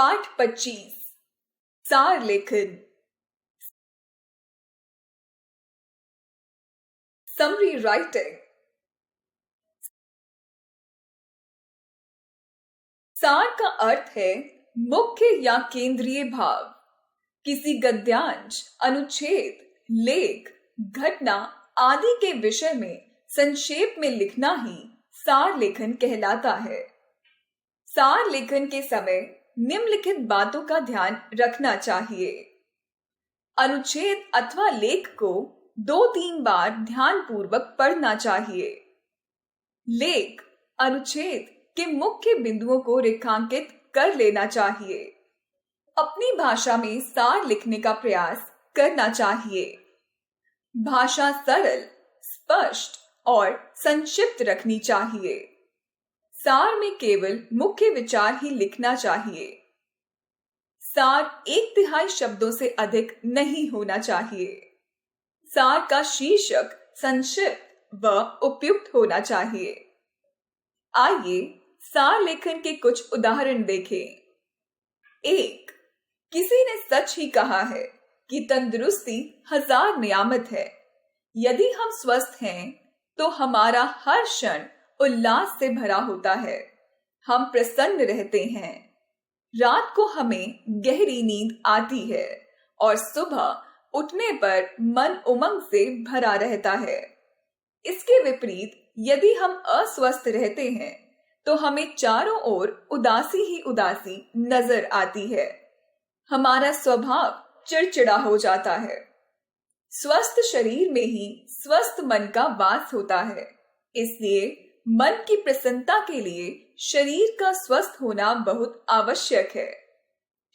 पाठ 25 सार लेखन। Summary writing. सार का अर्थ है मुख्य या केंद्रीय भाव। किसी गद्यांश, अनुच्छेद, लेख, घटना आदि के विषय में संक्षेप में लिखना ही सार लेखन कहलाता है। सार लेखन के समय निम्नलिखित बातों का ध्यान रखना चाहिए। अनुच्छेद अथवा लेख को 2-3 बार ध्यानपूर्वक पढ़ना चाहिए। लेख, अनुच्छेद के मुख्य बिंदुओं को रेखांकित कर लेना चाहिए। अपनी भाषा में सार लिखने का प्रयास करना चाहिए। भाषा सरल, स्पष्ट और संक्षिप्त रखनी चाहिए। सार में केवल मुख्य विचार ही लिखना चाहिए। सार 1/3 शब्दों से अधिक नहीं होना चाहिए। सार का शीर्षक संक्षिप्त व उपयुक्त होना चाहिए। आइए सार लेखन के कुछ उदाहरण देखें। 1. किसी ने सच ही कहा है कि तंदुरुस्ती 1000 नियामत है। यदि हम स्वस्थ हैं तो हमारा हर क्षण उल्लास से भरा होता है। हम प्रसन्न रहते हैं। रात को हमें गहरी नींद आती है और सुबह उठने पर मन उमंग से भरा रहता है। इसके विपरीत यदि हम अस्वस्थ रहते हैं तो हमें चारों ओर उदासी ही उदासी नजर आती है। हमारा स्वभाव चिड़चिड़ा हो जाता है। स्वस्थ शरीर में ही स्वस्थ मन का वास होता है। इसलिए मन की प्रसन्नता के लिए शरीर का स्वस्थ होना बहुत आवश्यक है।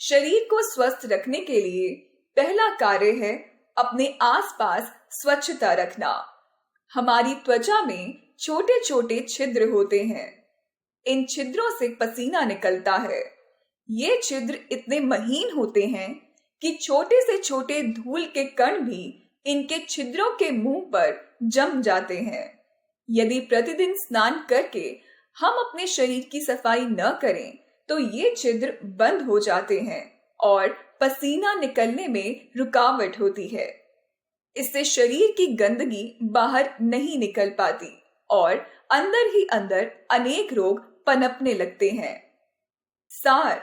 शरीर को स्वस्थ रखने के लिए पहला कार्य है अपने आसपास स्वच्छता रखना। हमारी त्वचा में छोटे छोटे छिद्र होते हैं। इन छिद्रों से पसीना निकलता है। ये छिद्र इतने महीन होते हैं कि छोटे से छोटे धूल के कण भी इनके छिद्रों के मुंह पर जम जाते हैं। यदि प्रतिदिन स्नान करके हम अपने शरीर की सफाई न करें तो ये छिद्र बंद हो जाते हैं और पसीना निकलने में रुकावट होती है। इससे शरीर की गंदगी बाहर नहीं निकल पाती और अंदर ही अंदर अनेक रोग पनपने लगते हैं। सार: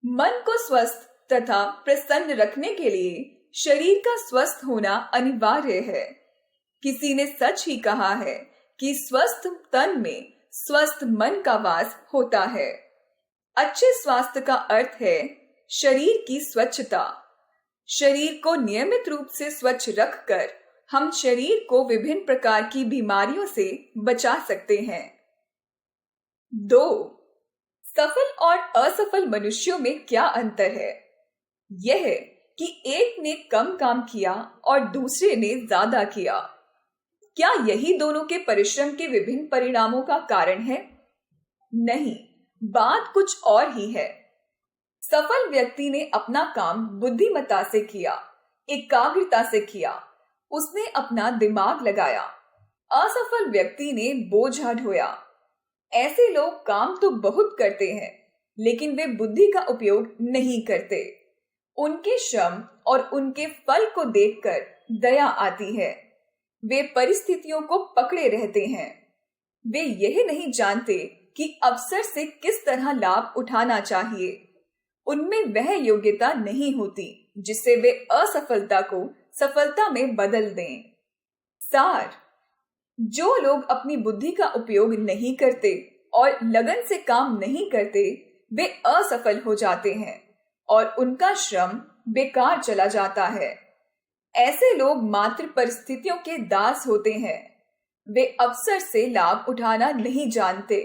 मन को स्वस्थ तथा प्रसन्न रखने के लिए शरीर का स्वस्थ होना अनिवार्य है। किसी ने सच ही कहा है कि स्वस्थ तन में स्वस्थ मन का वास होता है। अच्छे स्वास्थ्य का अर्थ है शरीर की स्वच्छता। शरीर को नियमित रूप से स्वच्छ रखकर हम शरीर को विभिन्न प्रकार की बीमारियों से बचा सकते हैं। 2. सफल और असफल मनुष्यों में क्या अंतर है? यह है कि एक ने कम काम किया और दूसरे ने ज्यादा किया। क्या यही दोनों के परिश्रम के विभिन्न परिणामों का कारण है? नहीं, बात कुछ और ही है। सफल व्यक्ति ने अपना काम बुद्धिमत्ता से किया, एकाग्रता से किया, उसने अपना दिमाग लगाया। असफल व्यक्ति ने बोझा ढोया। ऐसे लोग काम तो बहुत करते हैं, लेकिन वे बुद्धि का उपयोग नहीं करते। उनके श्रम और उनके फल को देखकर दया आती है। वे परिस्थितियों को पकड़े रहते हैं। वे यह नहीं जानते कि अवसर से किस तरह लाभ उठाना चाहिए। उनमें वह योग्यता नहीं होती जिससे वे असफलता को सफलता में बदल दें। सार: जो लोग अपनी बुद्धि का उपयोग नहीं करते और लगन से काम नहीं करते, वे असफल हो जाते हैं और उनका श्रम बेकार चला जाता है। ऐसे लोग मात्र परिस्थितियों के दास होते हैं। वे अवसर से लाभ उठाना नहीं जानते।